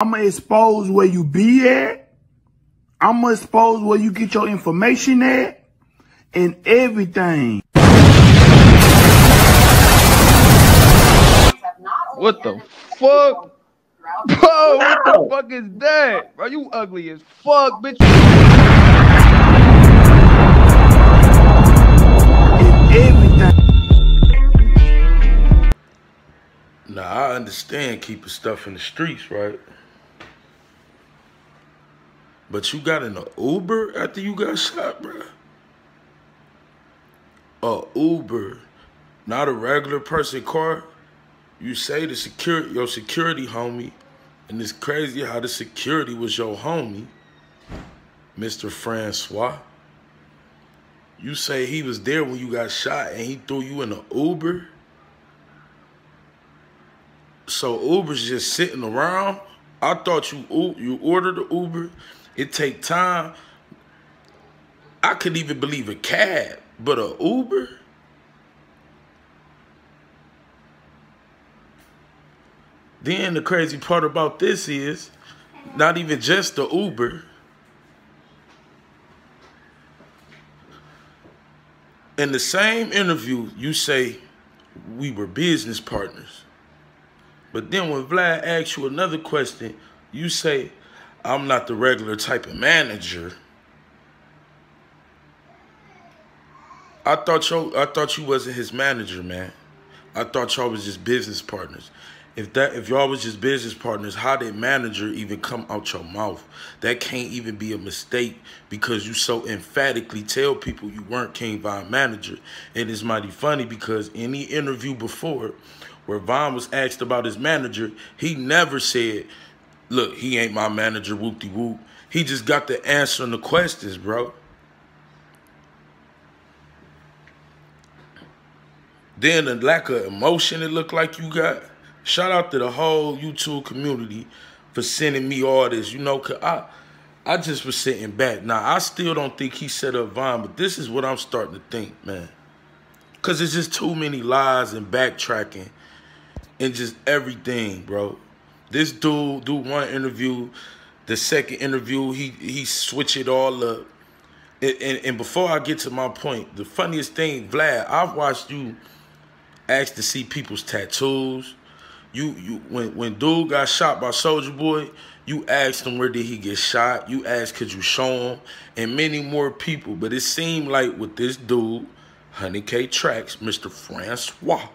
I'ma expose where you be at. I'ma expose where you get your information at. And everything. What the fuck? Bro, what the fuck is that? Bro, you ugly as fuck, bitch. And everything. Nah, I understand keeping stuff in the streets, right? But you got in an Uber after you got shot, bro? A Uber, not a regular person car? You say your security homie, and it's crazy how the security was your homie, Mr. Francois. You say he was there when you got shot and he threw you in an Uber? So Uber's just sitting around? I thought you ordered the Uber. It take time. I could even believe a cab, but a Uber? Then the crazy part about this is not even just the Uber. In the same interview, you say we were business partners. But then when Vlad asks you another question, you say, I'm not the regular type of manager. I thought you wasn't his manager, man. I thought y'all was just business partners. If y'all was just business partners, how did manager even come out your mouth? That can't even be a mistake because you so emphatically tell people you weren't King Von manager. And it's mighty funny because any interview before where Von was asked about his manager, he never said, look, he ain't my manager, whoop-de-whoop. He just got the answer on the questions, bro. Then the lack of emotion it looked like you got. Shout out to the whole YouTube community for sending me all this. You know, cause I just was sitting back. Now, I still don't think he set up Von, but this is what I'm starting to think, man. Because it's just too many lies and backtracking and just everything, bro. This dude do one interview, the second interview, he switch it all up. And before I get to my point, the funniest thing, Vlad, I've watched you ask to see people's tattoos. When dude got shot by Soulja Boy, you asked him where did he get shot. You asked could you show him, and many more people. But it seemed like with this dude, Honey K Tracks, Mr. Francois,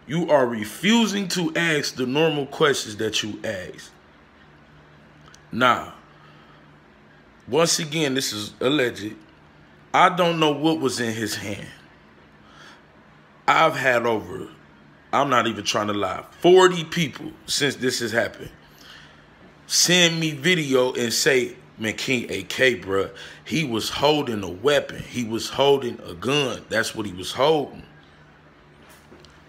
you are refusing to ask the normal questions that you ask. Now, once again, this is alleged. I don't know what was in his hand. I've had over, I'm not even trying to lie, 40 people since this has happened send me video and say, man, King AK, bruh, he was holding a weapon. He was holding a gun. That's what he was holding.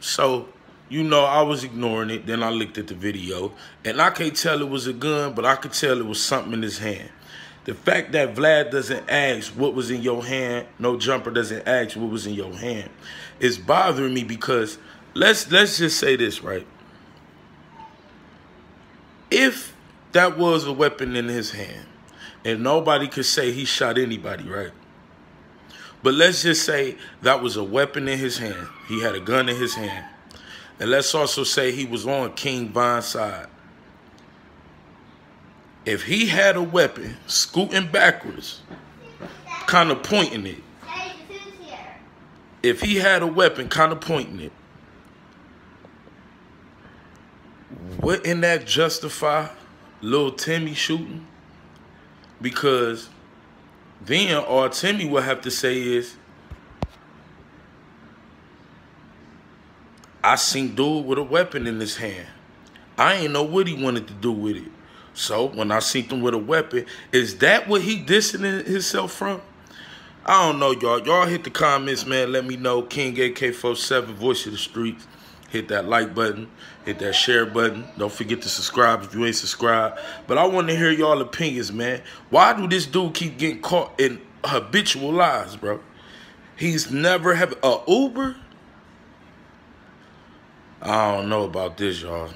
So, you know, I was ignoring it. Then I looked at the video, and I can't tell it was a gun, but I could tell it was something in his hand. The fact that Vlad doesn't ask what was in your hand, no jumper doesn't ask what was in your hand, is bothering me because let's just say this, right? If that was a weapon in his hand, and nobody could say he shot anybody, right? But let's just say that was a weapon in his hand. He had a gun in his hand. And let's also say he was on King Von's side. If he had a weapon scooting backwards, kind of pointing it. If he had a weapon kind of pointing it, wouldn't that justify Lil Timmy shooting? Because then all Timmy would have to say is, I seen dude with a weapon in his hand. I ain't know what he wanted to do with it. So when I seen him with a weapon, is that what he distancing himself from? I don't know, y'all. Y'all hit the comments, man. Let me know. King AK47, Voice of the Streets. Hit that like button. Hit that share button. Don't forget to subscribe if you ain't subscribed. But I want to hear y'all opinions, man. Why do this dude keep getting caught in habitual lies, bro? He's never have a Uber? I don't know about this, y'all.